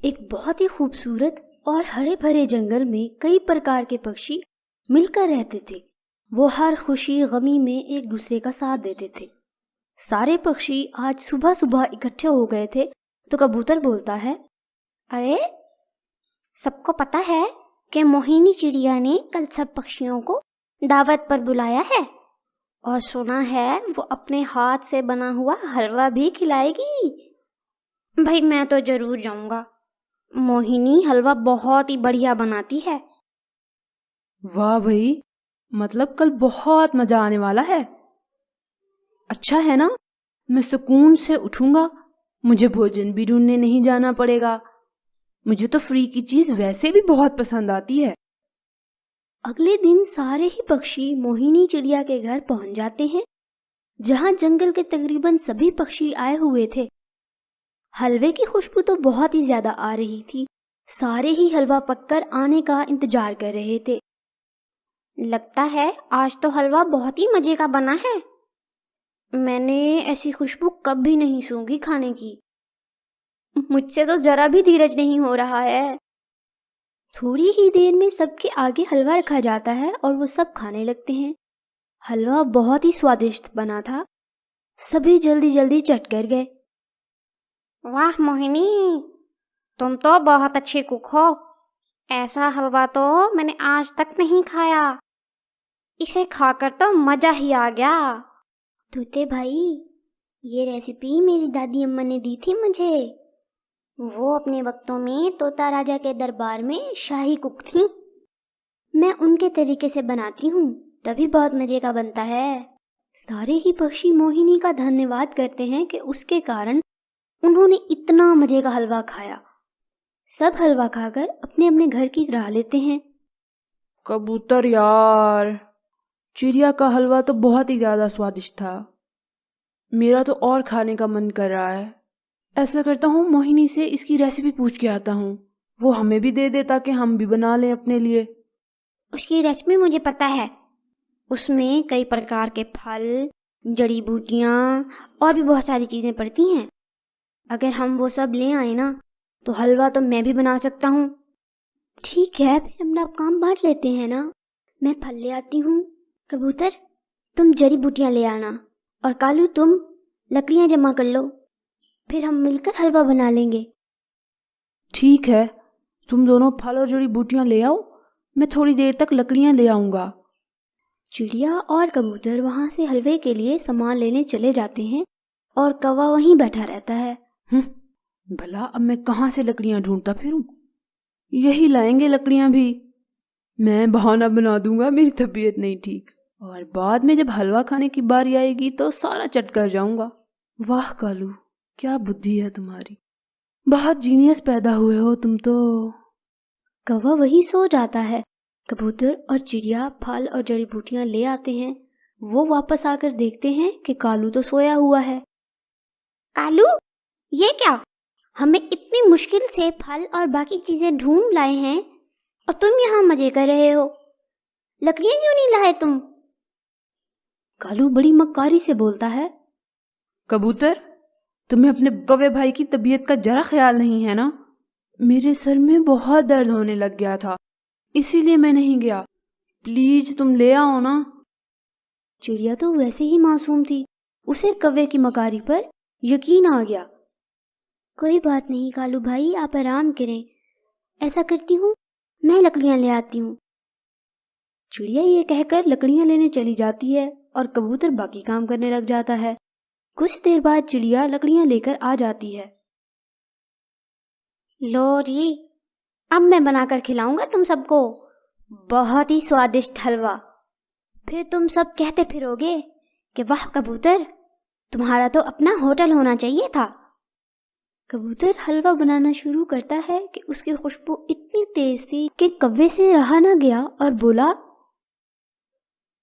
ایک بہت ہی خوبصورت اور ہرے بھرے جنگل میں کئی پرکار کے پکشی مل کر رہتے تھے۔ وہ ہر خوشی غمی میں ایک دوسرے کا ساتھ دیتے تھے۔ سارے پکشی آج صبح صبح اکٹھے ہو گئے تھے تو کبوتر بولتا ہے، ارے سب کو پتہ ہے کہ موہنی چڑیا نے کل سب پکشیوں کو دعوت پر بلایا ہے، اور سنا ہے وہ اپنے ہاتھ سے بنا ہوا حلوہ بھی کھلائے گی۔ بھائی میں تو ضرور جاؤں گا، موہنی حلوہ بہت ہی بڑھیا بناتی ہے۔ واہ بھائی، مطلب کل بہت مزہ آنے والا ہے۔ اچھا ہے نا، میں سکون سے اٹھوں گا، مجھے بھوجن بھی ڈھونڈنے نہیں جانا پڑے گا۔ مجھے تو فری کی چیز ویسے بھی بہت پسند آتی ہے۔ اگلے دن سارے ہی پکشی موہنی چڑیا کے گھر پہنچ جاتے ہیں، جہاں جنگل کے تقریباً سبھی پکشی آئے ہوئے تھے۔ حلوے کی خوشبو تو بہت ہی زیادہ آ رہی تھی۔ سارے ہی حلوہ پک کر آنے کا انتظار کر رہے تھے۔ لگتا ہے آج تو حلوہ بہت ہی مزے کا بنا ہے، میں نے ایسی خوشبو کبھی نہیں سونگھی کھانے کی۔ مجھ سے تو ذرا بھی دھیرج نہیں ہو رہا ہے۔ تھوڑی ہی دیر میں سب کے آگے حلوہ رکھا جاتا ہے اور وہ سب کھانے لگتے ہیں۔ حلوہ بہت ہی سوادشٹ بنا تھا، سبھی جلدی جلدی چٹ کر گئے۔ واہ موہنی، تم تو بہت اچھی کک ہو، ایسا حلوہ تو میں نے آج تک نہیں کھایا، اسے کھا کر تو مزہ ہی آ گیا۔ توتے بھائی، یہ ریسیپی میری دادی اماں نے دی تھی مجھے، وہ اپنے وقتوں میں طوطا راجا کے دربار میں شاہی کک تھیں۔ میں ان کے طریقے سے بناتی ہوں، تبھی بہت مزے کا بنتا ہے۔ سارے ہی پکشی موہنی کا دھنیہ واد کرتے ہیں کہ اس کے کارن انہوں نے اتنا مزے کا حلوہ کھایا۔ سب حلوہ کھا کر اپنے اپنے گھر کی راہ لیتے ہیں۔ کبوتر یار، چڑیا کا حلوہ تو بہت ہی زیادہ سوادشٹ تھا، میرا تو اور کھانے کا من کر رہا ہے۔ ایسا کرتا ہوں موہنی سے اس کی ریسیپی پوچھ کے آتا ہوں، وہ ہمیں بھی دے دے تاکہ ہم بھی بنا لیں اپنے لیے۔ اس کی ریسیپی مجھے پتہ ہے، اس میں کئی پرکار کے پھل، جڑی بوٹیاں اور بھی بہت ساری چیزیں پڑتی ہیں۔ اگر ہم وہ سب لے آئیں نا تو حلوہ تو میں بھی بنا سکتا ہوں۔ ٹھیک ہے، پھر ہم لوگ کام بانٹ لیتے ہیں نا۔ میں پھل لے آتی ہوں، کبوتر تم جڑی بوٹیاں لے آنا، اور کالو تم لکڑیاں جمع کر لو، پھر ہم مل کر حلوہ بنا لیں گے۔ ٹھیک ہے، تم دونوں پھل اور جڑی بوٹیاں لے آؤ، میں تھوڑی دیر تک لکڑیاں لے آؤں گا۔ چڑیا اور کبوتر وہاں سے حلوے کے لیے سامان لینے چلے جاتے ہیں اور کوا وہیں بیٹھا رہتا ہے۔ بھلا اب میں کہاں سے لکڑیاں ڈھونڈتا پھروں؟ یہی لائیں گے لکڑیاں بھی، میں بہانہ بنا دوں گا میری طبیعت نہیں ٹھیک، اور بعد میں جب حلوہ کھانے کی باری آئے گی تو سارا چٹ کر جاؤں گا۔ واہ کالو، کیا بدھی ہے تمہاری، بہت جینیس پیدا ہوئے ہو تم تو۔ کوا وہی سو جاتا ہے۔ کبوتر اور چڑیا پھل اور جڑی بوٹیاں لے آتے ہیں۔ وہ واپس آ کر دیکھتے ہیں کہ کالو تو سویا ہوا ہے۔ کالو، یہ کیا؟ ہمیں اتنی مشکل سے پھل اور باقی چیزیں ڈھونڈ لائے ہیں اور تم یہاں مزے کر رہے ہو، لکڑیاں کیوں نہیں لائے تم؟ کالو بڑی مکاری سے بولتا ہے، کبوتر، تمہیں اپنے کوے بھائی کی طبیعت کا ذرا خیال نہیں ہے نا؟ میرے سر میں بہت درد ہونے لگ گیا تھا، اسی لیے میں نہیں گیا، پلیز تم لے آؤ نا۔ چڑیا تو ویسے ہی معصوم تھی، اسے کوے کی مکاری پر یقین آ گیا۔ کوئی بات نہیں کالو بھائی، آپ آرام کریں، ایسا کرتی ہوں میں لکڑیاں لے آتی ہوں۔ چڑیا یہ کہہ کر لکڑیاں لینے چلی جاتی ہے اور کبوتر باقی کام کرنے لگ جاتا ہے۔ کچھ دیر بعد چڑیا لکڑیاں لے کر آ جاتی ہے۔ لو جی، اب میں بنا کر کھلاؤں گا تم سب کو بہت ہی سوادشٹ حلوہ، پھر تم سب کہتے پھرو گے کہ واہ کبوتر، تمہارا تو اپنا ہوٹل ہونا چاہیے تھا۔ کبوتر حلوہ بنانا شروع کرتا ہے کہ اس کی خوشبو اتنی تیز تھی کہ کوے سے رہا نہ گیا اور بولا،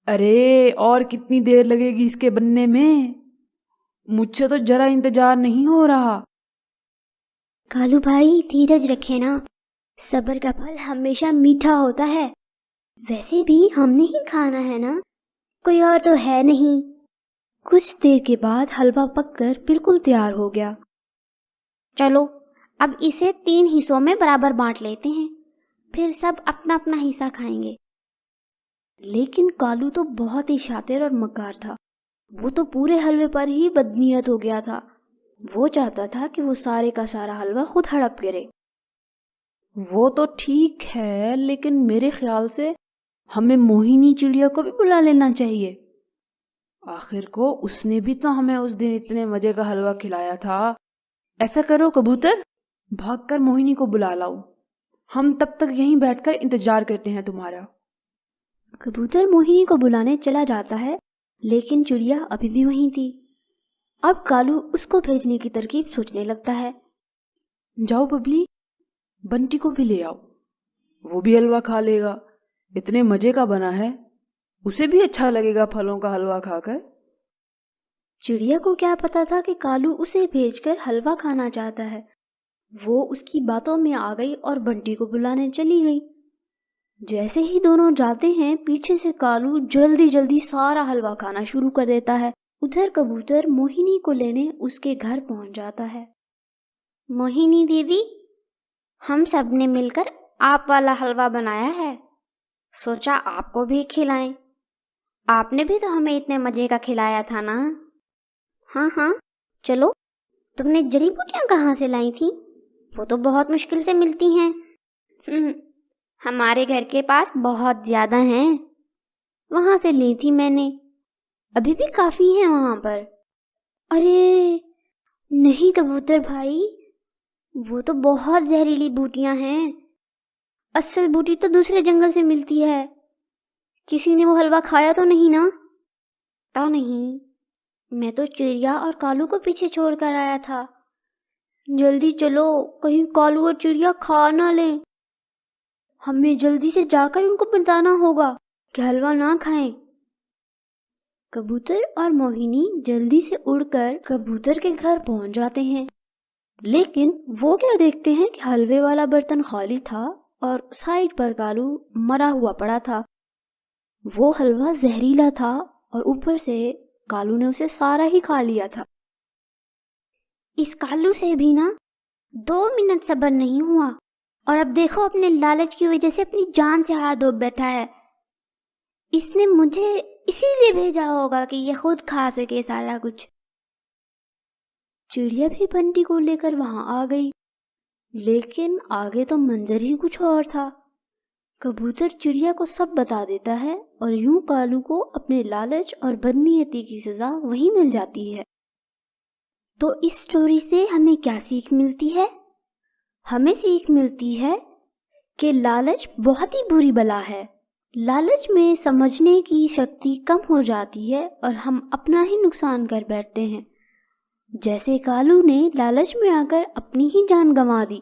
ارے اور کتنی دیر لگے گی اس کے بننے میں؟ مجھ سے تو ذرا انتظار نہیں ہو رہا۔ کالو بھائی دھیرج رکھے نا، صبر کا پھل ہمیشہ میٹھا ہوتا ہے۔ ویسے بھی ہم نے ہی کھانا ہے نا، کوئی اور تو ہے نہیں۔ کچھ دیر کے بعد حلوہ پک کر بالکل تیار ہو گیا۔ چلو اب اسے 3 حصوں میں برابر بانٹ لیتے ہیں، پھر سب اپنا اپنا حصہ کھائیں گے۔ لیکن کالو تو بہت ہی شاطر اور مکار تھا، وہ تو پورے حلوے پر ہی بدنیت ہو گیا تھا۔ وہ چاہتا تھا کہ وہ سارے کا سارا حلوہ خود ہڑپ کرے۔ وہ تو ٹھیک ہے، لیکن میرے خیال سے ہمیں موہنی چڑیا کو بھی بلا لینا چاہیے۔ آخر کو اس نے بھی تو ہمیں اس دن اتنے مزے کا حلوہ کھلایا تھا۔ ایسا کرو کبوتر، بھاگ کر موہنی کو بلا لاؤ، ہم تب تک یہیں بیٹھ کر انتظار کرتے ہیں تمہارا۔ کبوتر موہنی کو بلانے چلا جاتا ہے، لیکن چڑیا ابھی بھی وہیں تھی۔ اب کالو اس کو بھیجنے کی ترکیب سوچنے لگتا ہے۔ جاؤ ببلی، بنٹی کو بھی لے آؤ، وہ بھی حلوہ کھا لے گا، اتنے مزے کا بنا ہے، اسے بھی اچھا لگے گا پھلوں کا حلوہ کھا کر۔ چڑیا کو کیا پتا تھا کہ کالو اسے بھیج کر حلوہ کھانا چاہتا ہے۔ وہ اس کی باتوں میں آ گئی اور بنٹی کو بلانے چلی گئی۔ جیسے ہی دونوں جاتے ہیں، پیچھے سے کالو جلدی جلدی سارا حلوہ کھانا شروع کر دیتا ہے۔ ادھر کبوتر موہنی کو لینے اس کے گھر پہنچ جاتا ہے۔ موہنی دیدی، ہم سب نے مل کر آپ والا حلوہ بنایا ہے، سوچا آپ کو بھی کھلائیں۔ آپ نے بھی تو ہمیں اتنے مزے کا کھلایا تھا نا؟ ہاں ہاں، چلو، تم نے جڑی بوٹیاں کہاں سے لائی تھی؟ وہ تو بہت مشکل سے ملتی ہیں۔ ہمارے گھر کے پاس بہت زیادہ ہیں، وہاں سے لی تھی میں نے، ابھی بھی کافی ہیں وہاں پر۔ ارے نہیں کبوتر بھائی، وہ تو بہت زہریلی بوٹیاں ہیں، اصل بوٹی تو دوسرے جنگل سے ملتی ہے۔ کسی نے وہ حلوہ کھایا تو نہیں نا؟ تو نہیں، میں تو چڑیا اور کالو کو پیچھے چھوڑ کر آیا تھا۔ جلدی چلو، کہیں کالو اور چڑیا کھا نہ لیں، ہمیں جلدی سے جا کر ان کو بتانا ہوگا کہ حلوہ نہ کھائیں۔ کبوتر اور موہنی جلدی سے اڑ کر کبوتر کے گھر پہنچ جاتے ہیں، لیکن وہ کیا دیکھتے ہیں کہ حلوے والا برتن خالی تھا اور سائڈ پر کالو مرا ہوا پڑا تھا۔ وہ حلوہ زہریلا تھا اور اوپر سے کالو نے اسے سارا ہی کھا لیا تھا۔ اس کالو سے بھی نا 2 منٹ صبر نہیں ہوا، اور اب دیکھو اپنے لالچ کی وجہ سے اپنی جان سے ہاتھ دھو بیٹھا ہے۔ اس نے مجھے اسی لیے بھیجا ہوگا کہ یہ خود کھا سکے سارا کچھ۔ چڑیا بھی بنٹی کو لے کر وہاں آ گئی، لیکن آگے تو منظر ہی کچھ اور تھا۔ کبوتر چڑیا کو سب بتا دیتا ہے اور یوں کالو کو اپنے لالچ اور بدنیتی کی سزا وہیں مل جاتی ہے۔ تو اس سٹوری سے ہمیں کیا سیکھ ملتی ہے؟ ہمیں سیکھ ملتی ہے کہ لالچ بہت ہی بری بلا ہے۔ لالچ میں سمجھنے کی شکتی کم ہو جاتی ہے اور ہم اپنا ہی نقصان کر بیٹھتے ہیں، جیسے کالو نے لالچ میں آ کر اپنی ہی جان گنوا دی۔